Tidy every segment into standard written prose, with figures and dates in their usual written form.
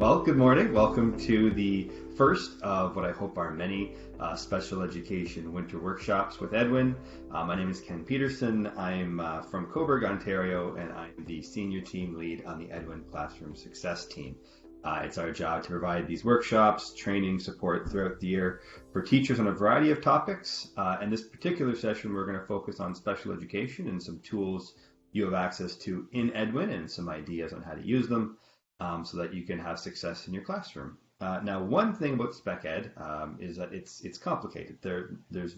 Well, good morning. Welcome to the first of what I hope are many special education winter workshops with Edwin. My name is Ken Peterson. I'm from Cobourg, Ontario, and I'm the senior team lead on the Edwin Classroom Success Team. It's our job to provide these workshops, training, support throughout the year for teachers on a variety of topics. And this particular session, we're going to focus on special education and some tools you have access to in Edwin and some ideas on how to use them. So that you can have success in your classroom. Now, one thing about spec ed is that it's complicated. There's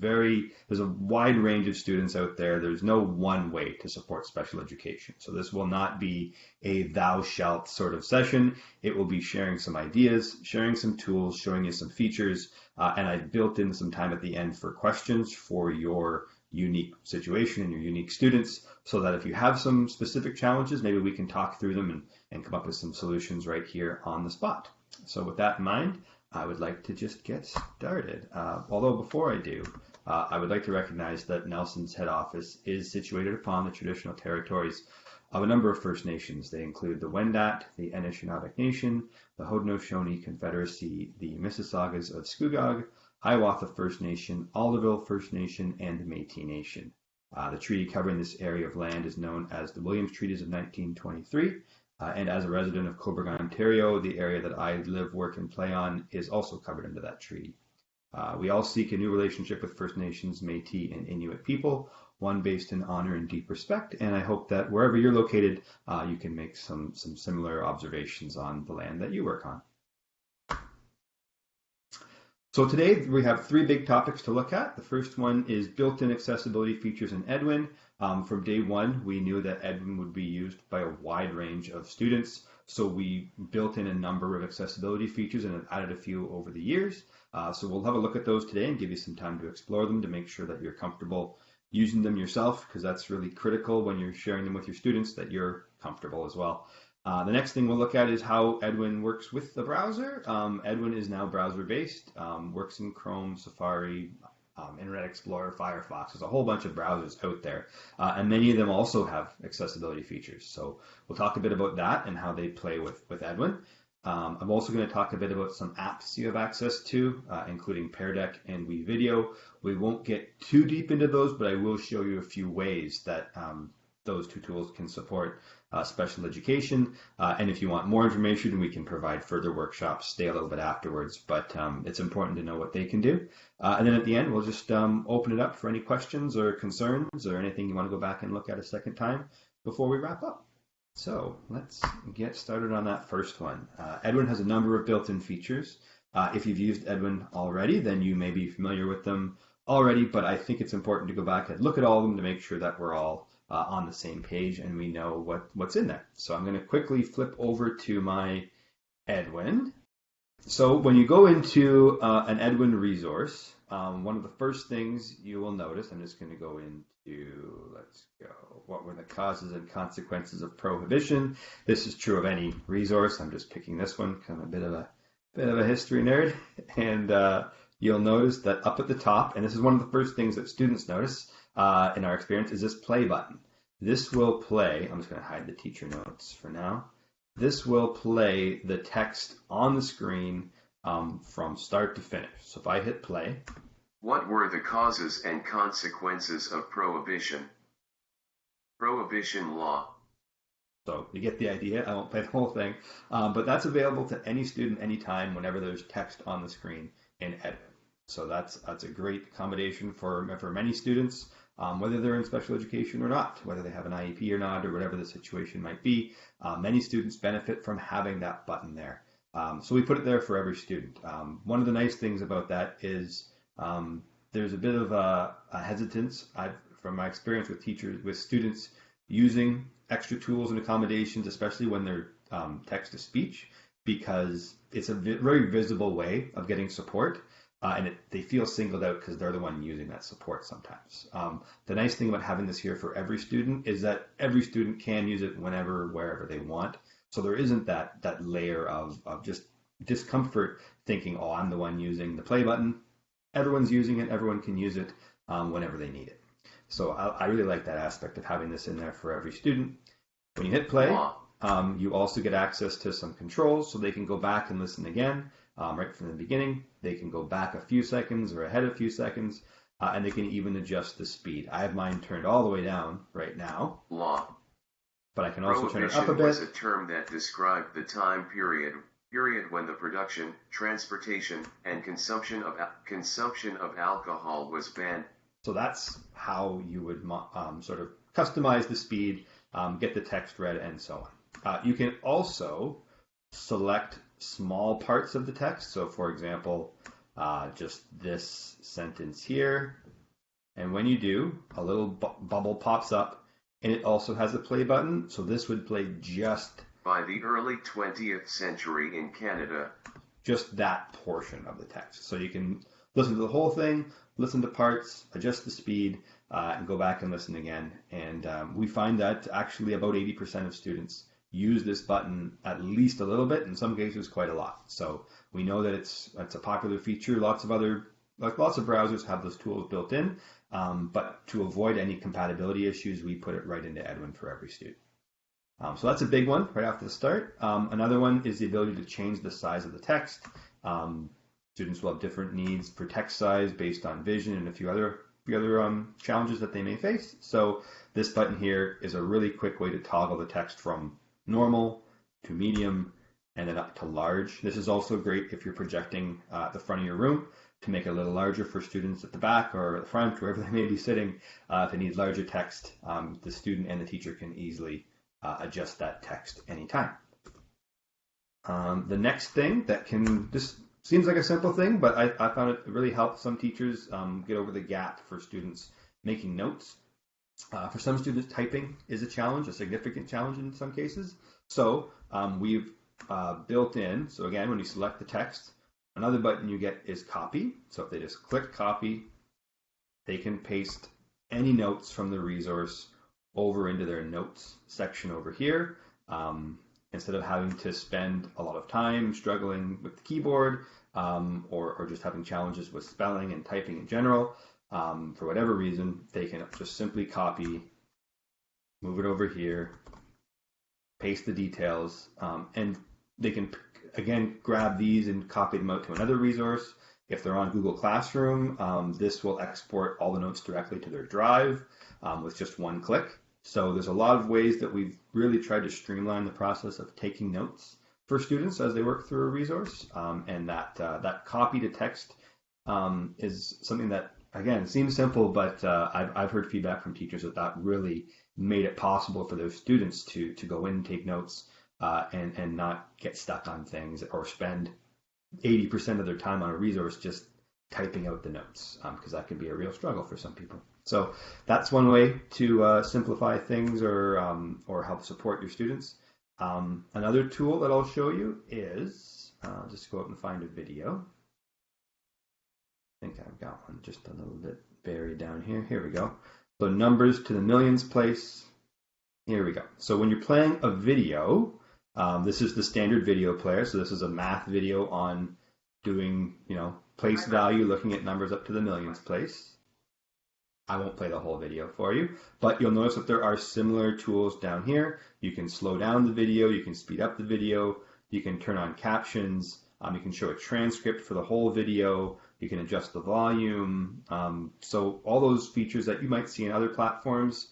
a wide range of students out there. There's no one way to support special education. So this will not be a thou shalt sort of session. It will be sharing some ideas, sharing some tools, showing you some features, and I've built in some time at the end for questions for your unique situation and your unique students, so that if you have some specific challenges, maybe we can talk through them and come up with some solutions right here on the spot. So with that in mind, I would like to just get started. Although before I do, I would like to recognize that Nelson's head office is situated upon the traditional territories of a number of First Nations. They include the Wendat, the Anishinaabe Nation, the Haudenosaunee Confederacy, the Mississaugas of Scugog, Hiawatha First Nation, Alderville First Nation, and the Métis Nation. The treaty covering this area of land is known as the Williams Treaties of 1923, and as a resident of Cobourg, Ontario, the area that I live, work, and play on is also covered under that treaty. We all seek a new relationship with First Nations, Métis, and Inuit people, one based in honor and deep respect, and I hope that wherever you're located, you can make some similar observations on the land that you work on. So today we have three big topics to look at. The first one is built-in accessibility features in Edwin. From day one, we knew that Edwin would be used by a wide range of students. So we built in a number of accessibility features and have added a few over the years. So we'll have a look at those today and give you some time to explore them to make sure that you're comfortable using them yourself, because that's really critical when you're sharing them with your students, that you're comfortable as well. The next thing we'll look at is how Edwin works with the browser. Edwin is now browser-based, works in Chrome, Safari, Internet Explorer, Firefox. There's a whole bunch of browsers out there, and many of them also have accessibility features. So we'll talk a bit about that and how they play with Edwin. I'm also going to talk a bit about some apps you have access to, including Pear Deck and WeVideo. We won't get too deep into those, but I will show you a few ways that those two tools can support special education. And if you want more information, we can provide further workshops, stay a little bit afterwards, but it's important to know what they can do. And then at the end, we'll just open it up for any questions or concerns or anything you want to go back and look at a second time before we wrap up. So let's get started on that first one. Edwin has a number of built-in features. If you've used Edwin already, then you may be familiar with them already, but I think it's important to go back and look at all of them to make sure that we're all on the same page and we know what's in there. So I'm going to quickly flip over to my Edwin. So when you go into an Edwin resource, one of the first things you will notice, I'm just going to go into, let's go, what were the causes and consequences of prohibition? This is true of any resource. I'm just picking this one because I'm a bit of a history nerd. And you'll notice that up at the top, and this is one of the first things that students notice in our experience, is this play button. This will play, I'm just going to hide the teacher notes for now. This will play the text on the screen from start to finish. So if I hit play. What were the causes and consequences of prohibition? Prohibition law. So you get the idea. I won't play the whole thing, but that's available to any student anytime whenever there's text on the screen in Edwin. So that's a great accommodation for many students, whether they're in special education or not, whether they have an IEP or not, or whatever the situation might be. Many students benefit from having that button there. So we put it there for every student. One of the nice things about that is there's a bit of a hesitance from my experience with teachers, with students using extra tools and accommodations, especially when they're text-to-speech, because it's a very visible way of getting support. And they feel singled out because they're the one using that support sometimes. The nice thing about having this here for every student is that every student can use it whenever, wherever they want. So there isn't that layer of just discomfort thinking, oh, I'm the one using the play button. Everyone's using it. Everyone can use it whenever they need it. So I really like that aspect of having this in there for every student. When you hit play, You also get access to some controls, so they can go back and listen again right from the beginning. They can go back a few seconds or ahead a few seconds, and they can even adjust the speed. I have mine turned all the way down right now. Law. But I can also turn it up a Prohibition bit. was a term that described the time period when the production, transportation, and consumption of alcohol was banned. So that's how you would sort of customize the speed, get the text read, and so on. You can also select small parts of the text. So for example, just this sentence here. And when you do, a little bubble pops up, and it also has a play button. So this would play just... By the early 20th century in Canada. Just that portion of the text. So you can listen to the whole thing, listen to parts, adjust the speed, and go back and listen again. And we find that actually about 80% of students use this button at least a little bit, in some cases quite a lot. So we know that it's a popular feature. Lots of browsers have those tools built in, but to avoid any compatibility issues, we put it right into Edwin for every student. So that's a big one right off the start. Another one is the ability to change the size of the text. Students will have different needs for text size based on vision and a few other challenges that they may face. So this button here is a really quick way to toggle the text from normal to medium and then up to large. This is also great if you're projecting at the front of your room to make it a little larger for students at the back or at the front, wherever they may be sitting. If they need larger text, the student and the teacher can easily adjust that text anytime. The next thing that this seems like a simple thing, but I found it really helped some teachers get over the gap for students making notes. For some students, typing is a challenge, a significant challenge in some cases. So we've built in, so again, when you select the text, another button you get is copy. So if they just click copy, they can paste any notes from the resource over into their notes section over here. Instead of having to spend a lot of time struggling with the keyboard or just having challenges with spelling and typing in general, for whatever reason, they can just simply copy, move it over here, paste the details, and they can, again, grab these and copy them out to another resource. If they're on Google Classroom, this will export all the notes directly to their drive with just one click. So there's a lot of ways that we've really tried to streamline the process of taking notes for students as they work through a resource. And that copy to text is something that, again, seems simple, but I've heard feedback from teachers that really made it possible for their students to go in and take notes and not get stuck on things or spend 80% of their time on a resource just typing out the notes, because that can be a real struggle for some people. So that's one way to simplify things or help support your students. Another tool that I'll show you is, just go out and find a video. I think I've got one just a little bit buried down here. Here we go. So numbers to the millions place. Here we go. So when you're playing a video, this is the standard video player. So this is a math video on doing, place value, looking at numbers up to the millions place. I won't play the whole video for you, but you'll notice that there are similar tools down here. You can slow down the video, you can speed up the video, you can turn on captions, you can show a transcript for the whole video, you can adjust the volume. So all those features that you might see in other platforms,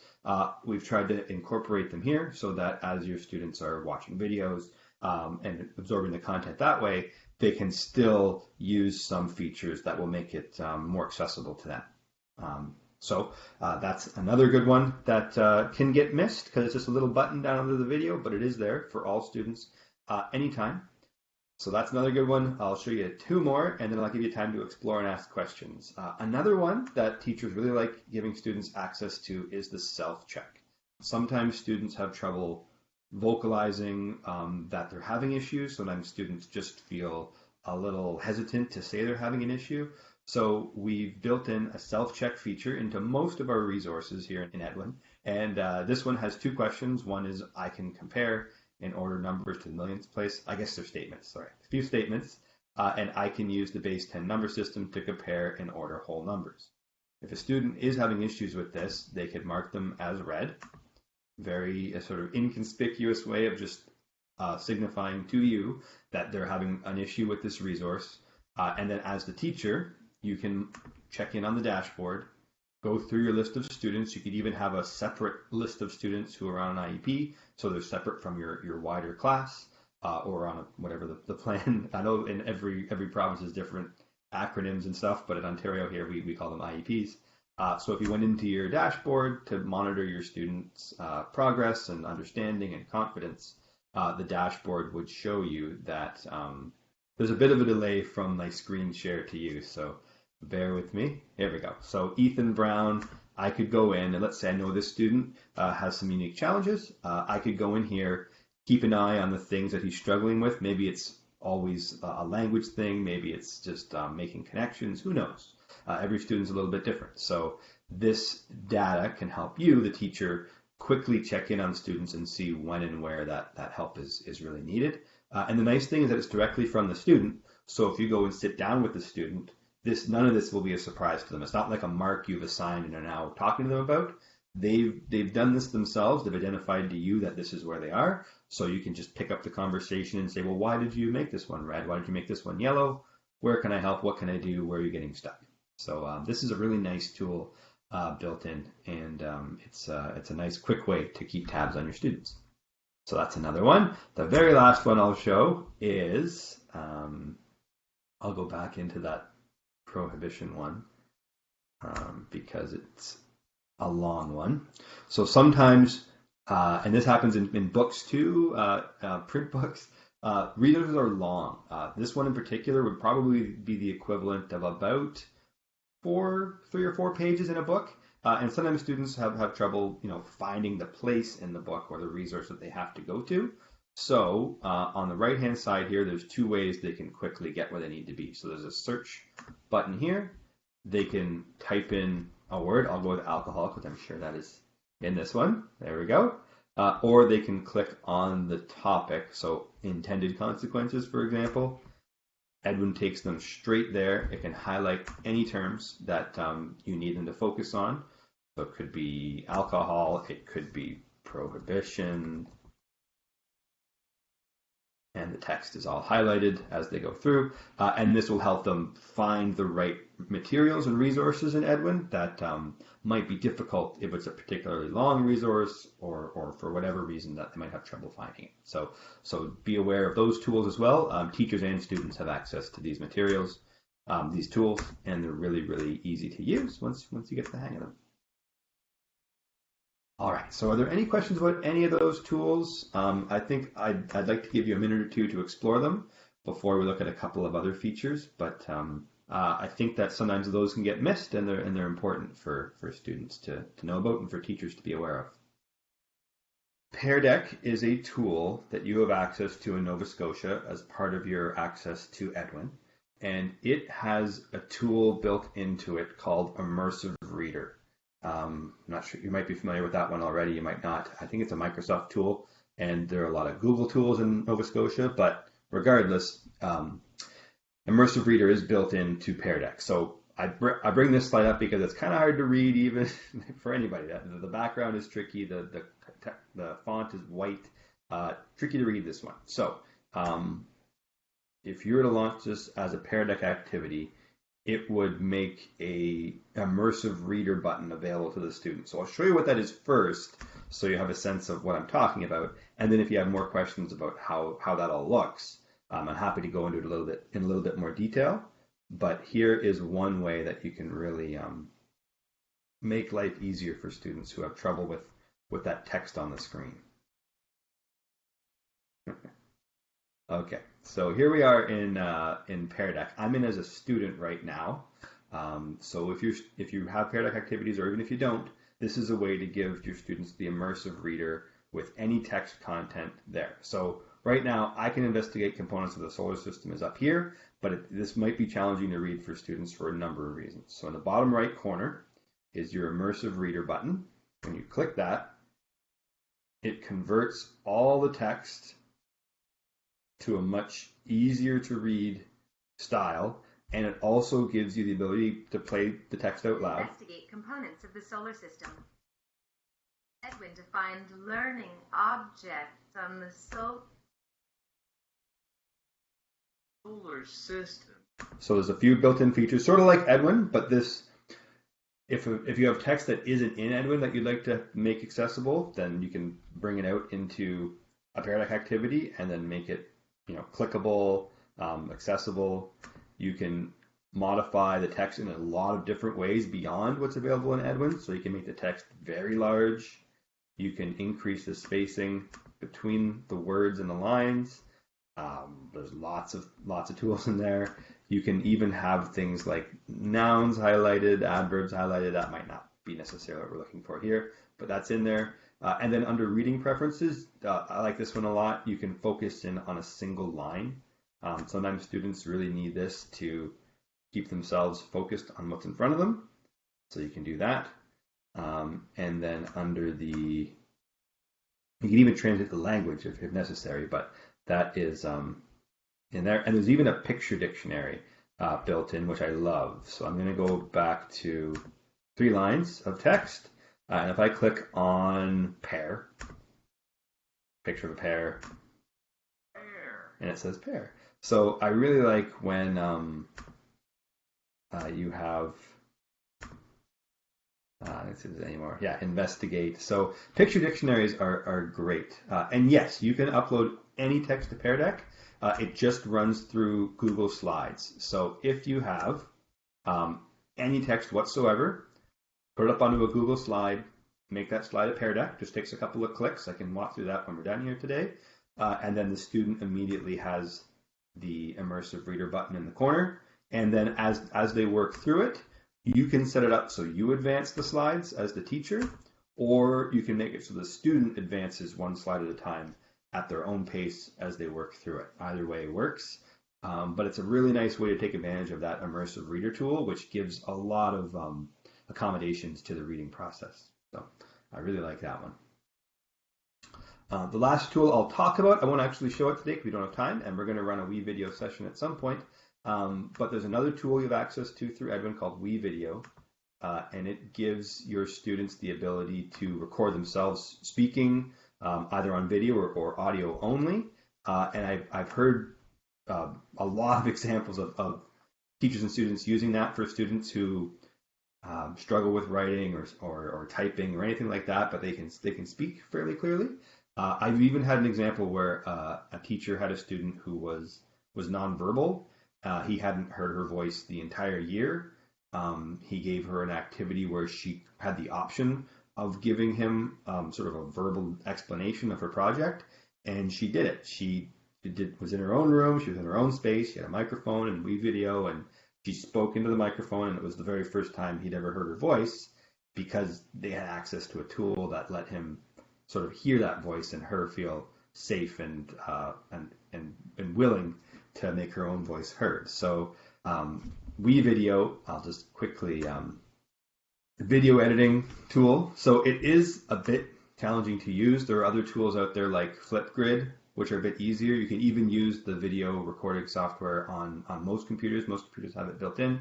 we've tried to incorporate them here so that as your students are watching videos and absorbing the content that way, they can still use some features that will make it more accessible to them. So that's another good one that can get missed because it's just a little button down under the video, but it is there for all students anytime. So that's another good one. I'll show you two more, and then I'll give you time to explore and ask questions. Another one that teachers really like giving students access to is the self-check. Sometimes students have trouble vocalizing that they're having issues. Sometimes students just feel a little hesitant to say they're having an issue. So we've built in a self-check feature into most of our resources here in Edwin. And this one has two questions. One is I can compare and order numbers to the millions place. I guess they're statements, sorry. A few statements. And I can use the base 10 number system to compare and order whole numbers. If a student is having issues with this, they could mark them as red. very a sort of inconspicuous way of just signifying to you that they're having an issue with this resource. And then as the teacher, you can check in on the dashboard, go through your list of students. You could even have a separate list of students who are on an IEP, so they're separate from your wider class, or on whatever the plan. I know in every province is different acronyms and stuff, but in Ontario here we call them IEPs. So if you went into your dashboard to monitor your students' progress and understanding and confidence, the dashboard would show you that there's a bit of a delay from my screen share to you, so bear with me. Here we go. So Ethan Brown, I could go in, and let's say I know this student has some unique challenges. I could go in here, keep an eye on the things that he's struggling with. Maybe it's always a language thing. Maybe it's just making connections. Who knows? Every student's a little bit different. So this data can help you, the teacher, quickly check in on students and see when and where that help is really needed. And the nice thing is that it's directly from the student. So if you go and sit down with the student, none of this will be a surprise to them. It's not like a mark you've assigned and are now talking to them about. They've done this themselves. They've identified to you that this is where they are. So you can just pick up the conversation and say, well, why did you make this one red? Why did you make this one yellow? Where can I help? What can I do? Where are you getting stuck? So this is a really nice tool built in, and it's a nice quick way to keep tabs on your students. So that's another one. The very last one I'll show is, I'll go back into that Prohibition one because it's a long one. So sometimes, and this happens in books too, print books, readers are long. This one in particular would probably be the equivalent of about 3 or 4 pages in a book. And sometimes students have trouble, finding the place in the book or the resource that they have to go to. So on the right-hand side here, there's 2 ways they can quickly get where they need to be. So there's a search button here. They can type in a word. I'll go with alcohol because I'm sure that is in this one. There we go. Or they can click on the topic. So intended consequences, for example. Edwin takes them straight there. It can highlight any terms that you need them to focus on. So it could be alcohol, it could be prohibition, and the text is all highlighted as they go through. And this will help them find the right materials and resources in Edwin that might be difficult if it's a particularly long resource or for whatever reason that they might have trouble finding it. So be aware of those tools as well. Teachers and students have access to these materials, these tools, and they're really, really easy to use once you get the hang of them. All right, so are there any questions about any of those tools? I think I'd like to give you a minute or two to explore them before we look at a couple of other features, but I think that sometimes those can get missed, and they're important for students to know about and for teachers to be aware of. Pear Deck is a tool that you have access to in Nova Scotia as part of your access to Edwin, and it has a tool built into it called Immersive Reader. I'm not sure, you might be familiar with that one already, you might not. I think it's a Microsoft tool, and there are a lot of Google tools in Nova Scotia, but regardless, Immersive Reader is built into Pear Deck. So I bring this slide up because it's kind of hard to read even for anybody. The background is tricky, the font is white, tricky to read this one. So if you were to launch this as a Pear Deck activity, it would make a Immersive Reader button available to the student. So I'll show you what that is first, so you have a sense of what I'm talking about. And then if you have more questions about how that all looks, I'm happy to go into it in a little bit more detail. But here is one way that you can really make life easier for students who have trouble with that text on the screen. Okay, so here we are in Pear Deck. I'm in as a student right now. So if you have Pear Deck activities, or even if you don't, this is a way to give your students the Immersive Reader with any text content there. So right now, I can investigate components of the solar system is up here, but this might be challenging to read for students for a number of reasons. So in the bottom right corner is your Immersive Reader button. When you click that, it converts all the text to a much easier to read style, and it also gives you the ability to play the text out loud. Investigate components of the solar system. Edwin defined learning objects on the solar system. So there's a few built-in features, sort of like Edwin, but this, if you have text that isn't in Edwin that you'd like to make accessible, then you can bring it out into a Pear Deck activity and then make it, clickable, accessible. You can modify the text in a lot of different ways beyond what's available in Edwin. So you can make the text very large. You can increase the spacing between the words and the lines. There's lots of tools in there. You can even have things like nouns highlighted, adverbs highlighted. That might not be necessarily what we're looking for here, but that's in there. And then under reading preferences, I like this one a lot. You can focus in on a single line. Sometimes students really need this to keep themselves focused on what's in front of them. So you can do that. And then under you can even translate the language if necessary, but that is in there. And there's even a picture dictionary built in, which I love. So I'm going to go back to 3 lines of text. And if I click on pear, picture of a pear, and it says pear. So I really like when you have, let's see if there's any more. Yeah, investigate. So picture dictionaries are great. And yes, you can upload any text to Pear Deck. It just runs through Google Slides. So if you have any text whatsoever, put it up onto a Google slide, make that slide a Pear Deck. Just takes a couple of clicks. I can walk through that when we're done here today. And then the student immediately has the Immersive Reader button in the corner. And then as they work through it, you can set it up so you advance the slides as the teacher, or you can make it so the student advances one slide at a time at their own pace as they work through it. Either way works, but it's a really nice way to take advantage of that Immersive Reader tool, which gives a lot of accommodations to the reading process. So I really like that one. The last tool I'll talk about, I won't actually show it today because we don't have time, and we're going to run a WeVideo session at some point. But there's another tool you have access to through Edwin called WeVideo, and it gives your students the ability to record themselves speaking either on video or audio only. And I've heard a lot of examples of teachers and students using that for students who struggle with writing or typing or anything like that, but they can speak fairly clearly. I've even had an example where a teacher had a student who was nonverbal. He hadn't heard her voice the entire year. He gave her an activity where she had the option of giving him sort of a verbal explanation of her project, and she did it. She was in her own room, she was in her own space, she had a microphone and WeVideo, and she spoke into the microphone, and it was the very first time he'd ever heard her voice because they had access to a tool that let him sort of hear that voice and her feel safe and willing to make her own voice heard. So WeVideo, I'll just quickly, video editing tool. So it is a bit challenging to use. There are other tools out there like Flipgrid, which are a bit easier. You can even use the video recording software on most computers. Most computers have it built in.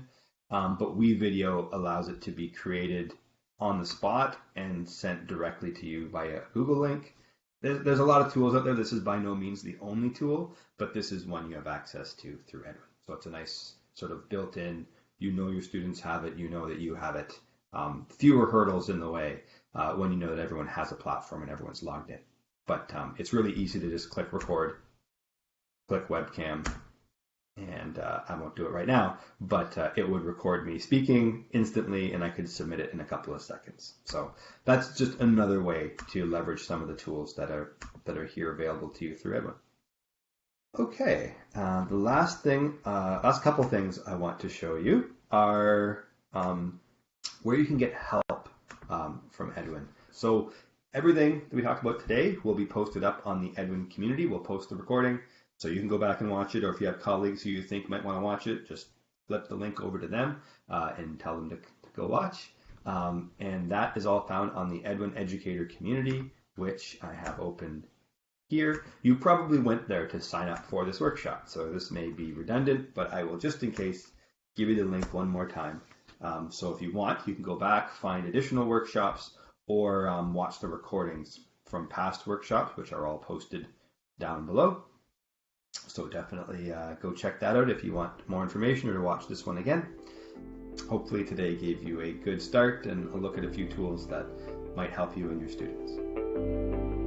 But WeVideo allows it to be created on the spot and sent directly to you via Google link. There's a lot of tools out there. This is by no means the only tool, but this is one you have access to through Edwin. So it's a nice sort of built-in, your students have it, you know that you have it. Fewer hurdles in the way when you know that everyone has a platform and everyone's logged in. But it's really easy to just click record, click webcam, and I won't do it right now, but it would record me speaking instantly and I could submit it in a couple of seconds. So that's just another way to leverage some of the tools that are here available to you through Edwin. Okay, the last couple things I want to show you are where you can get help from Edwin. So everything that we talked about today will be posted up on the Edwin community. We'll post the recording. So you can go back and watch it, or if you have colleagues who you think might want to watch it, just flip the link over to them and tell them to go watch. And that is all found on the Edwin Educator community, which I have opened here. You probably went there to sign up for this workshop, so this may be redundant, but I will just in case give you the link one more time. So if you want, you can go back, find additional workshops, or watch the recordings from past workshops, which are all posted down below. So definitely go check that out if you want more information or to watch this one again. Hopefully today gave you a good start and a look at a few tools that might help you and your students.